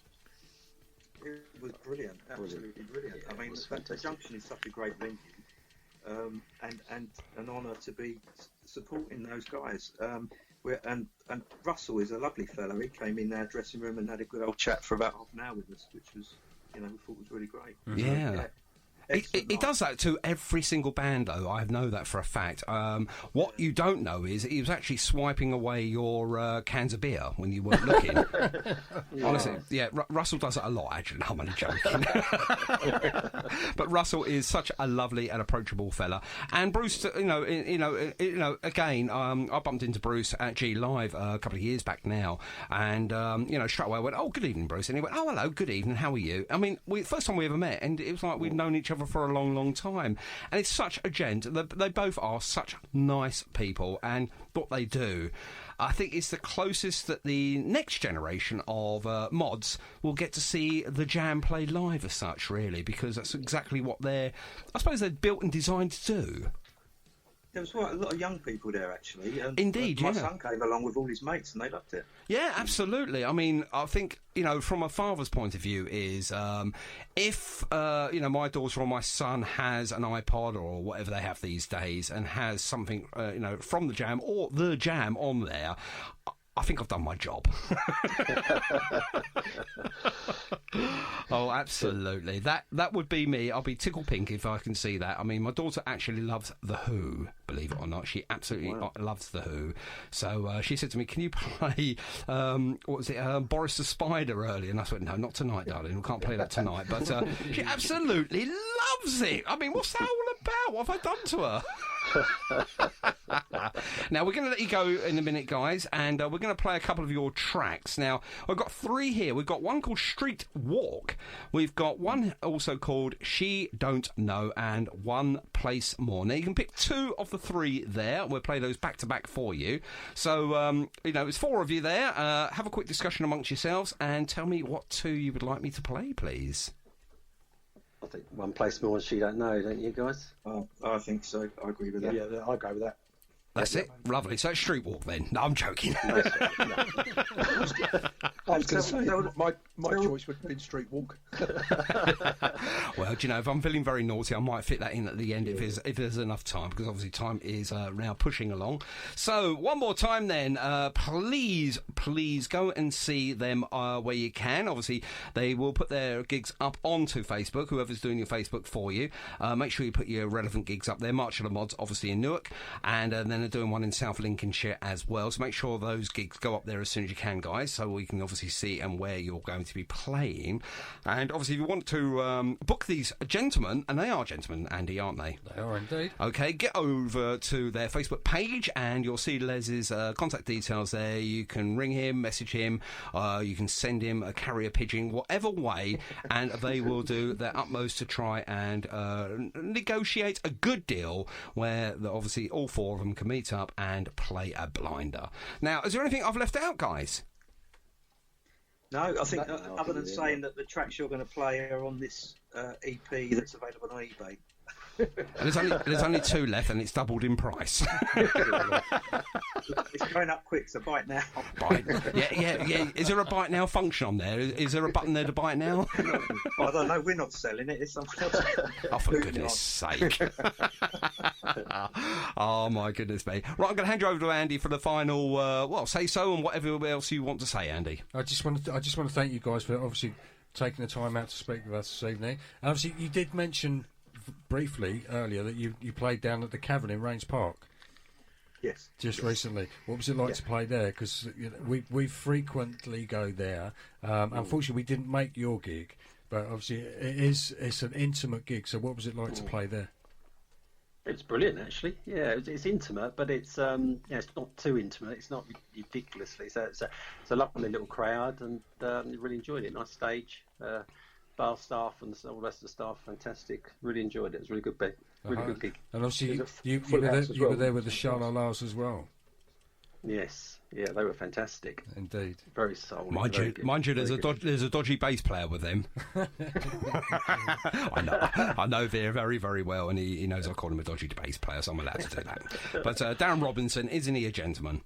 It was brilliant, absolutely brilliant. I mean, the Junction is such a great venue, and an honour to be supporting those guys. And Russell is a lovely fellow. He came in our dressing room and had a good old chat for about half an hour with us, which was, you know, we thought was really great. Yeah. He does that to every single band, though. I know that for a fact. What you don't know is he was actually swiping away your cans of beer when you weren't looking. Honestly, yeah, Russell does it a lot, actually. No, I'm only joking. But Russell is such a lovely and approachable fella. And Bruce, again, I bumped into Bruce at G Live a couple of years back now, and straight away I went, "Oh, good evening, Bruce," and he went, "Oh, hello, good evening. How are you?" I mean, first time we ever met, and it was like we'd known each other for a long, long time. And it's such a gent. They both are such nice people, and what they do, I think, is the closest that the next generation of mods will get to see the Jam play live as such, really, because that's exactly what they're built and designed to do. There was quite a lot of young people there, actually. And indeed, my son came along with all his mates, and they loved it. Yeah, absolutely. I mean, I think, from a father's point of view is if, my daughter or my son has an iPod or whatever they have these days and has something, from the Jam or the Jam on there, I think I've done my job. Oh, absolutely. That would be me. I'll be tickle pink if I can see that. I mean, my daughter actually loves The Who, believe it or not. She absolutely loves The Who. So she said to me, can you play, what was it, Boris the Spider earlier? And I said, no, not tonight, darling. We can't play that tonight. But she absolutely loves it. I mean, what's that all about? What have I done to her? Now, we're going to let you go in a minute, guys, and we're going to play a couple of your tracks. Now, I've got 3 here. We've got one called Street Walk. We've got one also called She Don't Know, and One Place More. Now, you can pick 2 of the 3 there. We'll play those back-to-back for you. So, it's 4 of you there. Have a quick discussion amongst yourselves and tell me what 2 you would like me to play, please. I think One Place More and She Don't Know, don't you guys? I think so. I agree with that. Yeah, I'll go with that. That's it. Lovely. So it's Street Walk then. No, I'm joking. I was going to say, my choice would have been Street Walk. Well, do you know, if I'm feeling very naughty, I might fit that in at the end if there's enough time, because obviously time is now pushing along. So, one more time then, please go and see them where you can. Obviously, they will put their gigs up onto Facebook, whoever's doing your Facebook for you. Make sure you put your relevant gigs up there. March of the Mods, obviously, in Newark, and then they're doing one in South Lincolnshire as well. So make sure those gigs go up there as soon as you can, guys, so we can obviously see and where you're going to be playing. And obviously, if you want to book these gentlemen, and they are gentlemen, Andy, aren't they? They are indeed. Okay, get over to their Facebook page and you'll see Les's contact details there. You can ring him, message him, you can send him a carrier pigeon, whatever way, and they will do their utmost to try and negotiate a good deal where obviously all 4 of them can meet up and play a blinder. Now, is there anything I've left out, guys? No, I think other than saying that the tracks you're going to play are on this EP that's available on eBay. There's only 2 left, and it's doubled in price. It's going up quick, so buy it now. Buy it. Yeah. Is there a buy it now function on there? Is there a button there to buy it now? I don't know. We're not selling it. It's something else. Oh, for goodness sake! Oh my goodness me! Right, I'm going to hand you over to Andy for the final. Say so and whatever else you want to say, Andy. I just want to thank you guys for obviously taking the time out to speak with us this evening. And obviously, you did mention briefly earlier that you played down at the Cavern in Rains Park. Yes. Just recently. What was it like to play there? Because we frequently go there. Unfortunately, we didn't make your gig, but obviously it's an intimate gig. So what was it like to play there? It's brilliant, actually. Yeah, it's intimate, but it's it's not too intimate. It's not ridiculously. So it's a lovely little crowd, and really enjoyed it. Nice stage. Bar staff and all the rest of the staff, fantastic. Really enjoyed it. It was a really good gig. Good gig. And obviously, you were there with the Sha-La-Las as well. Yes, yeah, they were fantastic. Indeed, very solid. Mind you, there's a dodgy bass player with them. I know Veer very, very well, and he knows I call him a dodgy bass player, so I'm allowed to do that. But Darren Robinson, isn't he a gentleman?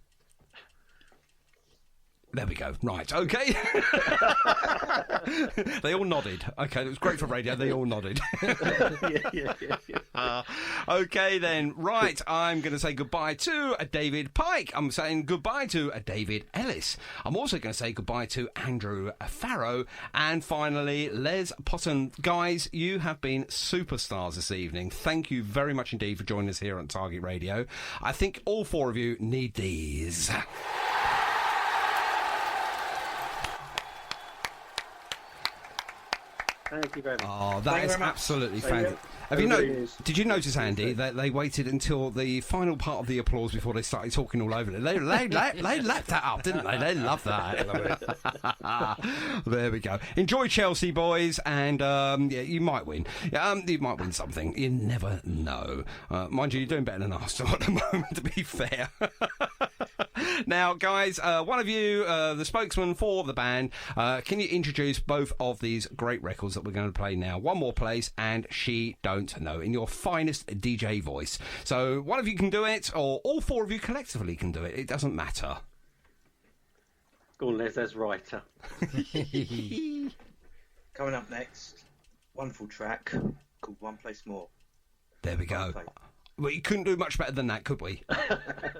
There we go. Right, okay. They all nodded. Okay, it was great for radio. They all nodded. Okay, then. Right, I'm going to say goodbye to David Pike. I'm saying goodbye to David Ellis. I'm also going to say goodbye to Andrew Farrow. And finally, Les Potton. Guys, you have been superstars this evening. Thank you very much indeed for joining us here on Target Radio. I think all 4 of you need these. Thank you very much. Oh, that is absolutely fantastic. Did you notice, Andy, that they waited until the final part of the applause before they started talking all over it? They lapped that up, didn't they? They loved that. There we go. Enjoy Chelsea, boys, and you might win. You might win something. You never know. Mind you, you're doing better than us at the moment, to be fair. Now, guys, one of you, the spokesman for the band, can you introduce both of these great records that we're going to play now? One More Place and She Don't Know, in your finest DJ voice. So one of you can do it, or all 4 of you collectively can do it. It doesn't matter. Go on, Les, there's writer. Coming up next, wonderful track called One Place More. There we go. We couldn't do much better than that, could we?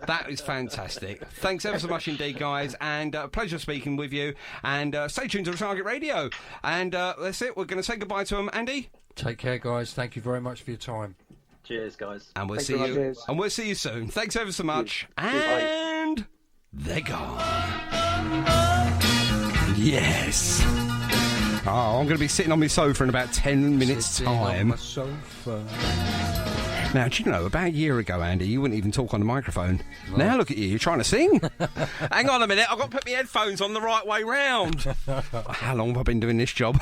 That is fantastic. Thanks ever so much indeed, guys, and pleasure speaking with you. And stay tuned to Target Radio. And that's it. We're going to say goodbye to them. Andy? Take care, guys. Thank you very much for your time. Cheers, guys. And we'll Thanks see very you. much. And we'll see you soon. Thanks ever so much. And they're gone. Yes. Oh, I'm going to be sitting on my sofa in about 10 minutes' time. On my sofa. Now, do you know, about a year ago, Andy, you wouldn't even talk on the microphone. No. Now look at you, you're trying to sing. Hang on a minute, I've got to put my headphones on the right way round. How long have I been doing this job?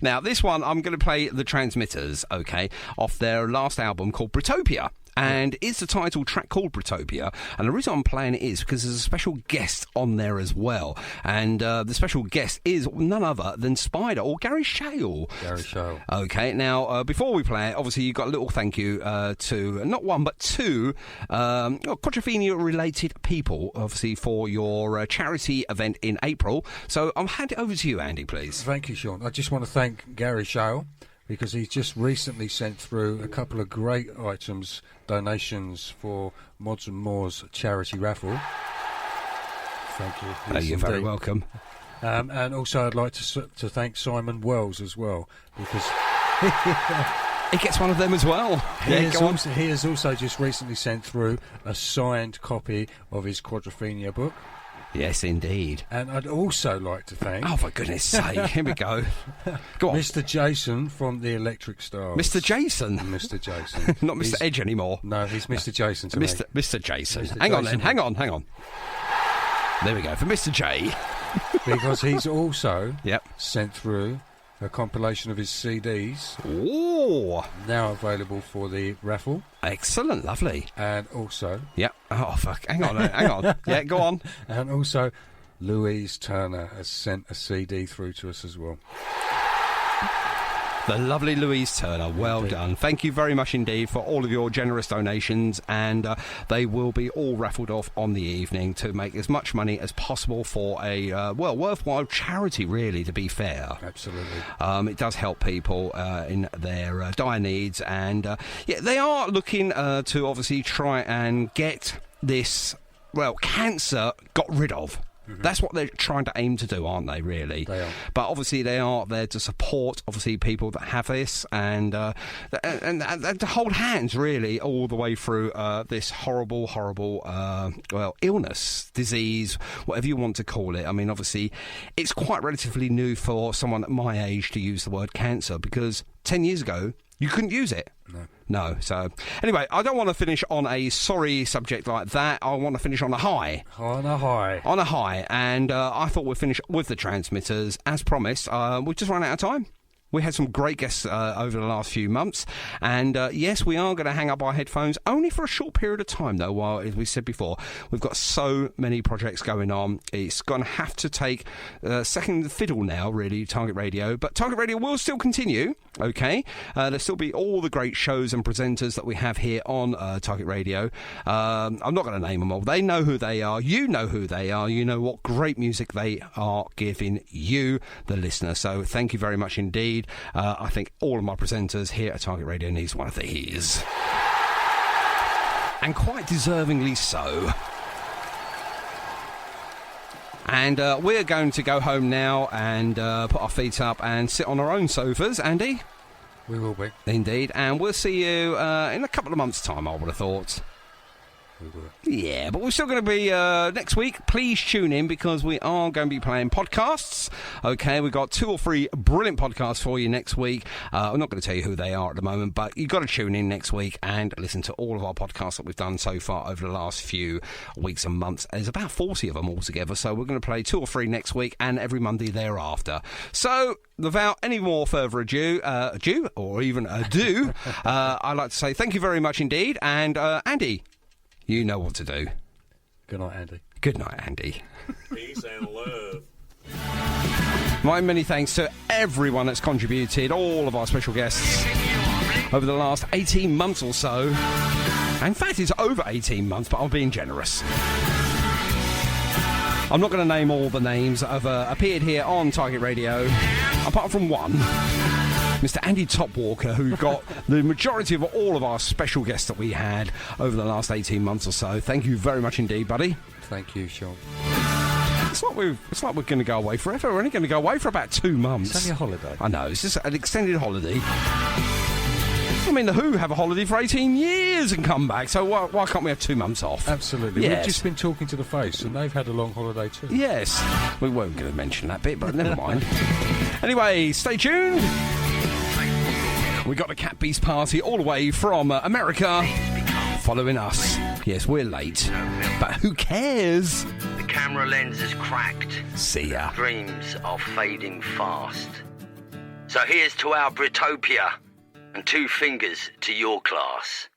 Now, this one, I'm going to play The Transmitters, okay, off their last album called Britopia. And it's the title track called Britopia. And the reason I'm playing it is because there's a special guest on there as well. And the special guest is none other than Spider or Gary Shale. Gary Shale. Okay, now, before we play it, obviously you've got a little thank you to, not one, but two Quadrophenia-related people, obviously, for your charity event in April. So I'll hand it over to you, Andy, please. Thank you, Sean. I just want to thank Gary Shale, because he's just recently sent through a couple of great items, donations for Mods and More's charity raffle. Thank you. Yes, you're very welcome. And also I'd like to thank Simon Wells as well, because he gets one of them as well. He has also just recently sent through a signed copy of his Quadrophenia book. Yes, indeed. And I'd also like to thank... Oh, for goodness sake, here we go. Go on. Mr. Jason from the Electric Stars. Mr. Jason? Mr. Jason. Not Mr. Edge anymore. No, he's Mr. Jason to me. Mr. Jason. Hang on. There we go, for Mr. J. Because he's also sent through a compilation of his CDs. Oh! Now available for the raffle. Excellent, lovely. And also... Yep. Oh, fuck. Hang on. Yeah, go on. And also, Louise Turner has sent a CD through to us as well. The lovely Louise Turner, well done. Thank you very much indeed for all of your generous donations, and they will be all raffled off on the evening to make as much money as possible for a, worthwhile charity, really, to be fair. Absolutely. It does help people in their dire needs, and they are looking to obviously try and get this, cancer got rid of. Mm-hmm. That's what they're trying to aim to do, aren't they, really? They are. But obviously they are there to support, obviously, people that have this and to hold hands, really, all the way through this horrible, illness, disease, whatever you want to call it. I mean, obviously, it's quite relatively new for someone at my age to use the word cancer, because 10 years ago, you couldn't use it. No. So, anyway, I don't want to finish on a sorry subject like that. I want to finish on a high. On a high. And I thought we'd finish with the Transmitters. As promised, we've just run out of time. We had some great guests over the last few months. And, yes, we are going to hang up our headphones only for a short period of time, though, while, as we said before, we've got so many projects going on. It's going to have to take second fiddle now, really, Target Radio. But Target Radio will still continue, okay? There'll still be all the great shows and presenters that we have here on Target Radio. I'm not going to name them all. They know who they are. You know who they are. You know what great music they are giving you, the listener. So thank you very much indeed. I think all of my presenters here at Target Radio needs one of these. And quite deservingly so. And we're going to go home now and put our feet up and sit on our own sofas, Andy. We will be. Indeed. And we'll see you in a couple of months' time, I would have thought. We will. Yeah, but we're still going to be next week. Please tune in, because we are going to be playing podcasts. Okay, we've got 2 or 3 brilliant podcasts for you next week. I'm not going to tell you who they are at the moment, but you've got to tune in next week and listen to all of our podcasts that we've done so far over the last few weeks and months. There's about 40 of them altogether, so we're going to play 2 or 3 next week and every Monday thereafter. So, without any more further ado, I'd like to say thank you very much indeed. And Andy, you know what to do. Good night, Andy. Good night, Andy. Peace and love. My many thanks to everyone that's contributed, all of our special guests, over the last 18 months or so. In fact, it's over 18 months, but I'm being generous. I'm not going to name all the names that have appeared here on Target Radio, apart from one. Mr. Andy Top-Walker, who got the majority of all of our special guests that we had over the last 18 months or so. Thank you very much indeed, buddy. Thank you, Sean. It's like we're going to go away forever. We're only going to go away for about 2 months. It's only a holiday. I know, it's just an extended holiday. I mean, the Who have a holiday for 18 years and come back, so why can't we have 2 months off? Absolutely. Yes. We've just been talking to the Face, and they've had a long holiday too. Yes. We weren't going to mention that bit, but never mind. Anyway, stay tuned. We got a Cat Beast party all the way from America following us. Yes, we're late, but who cares? The camera lens is cracked. See ya. Dreams are fading fast. So here's to our Britopia, and 2 fingers to your class.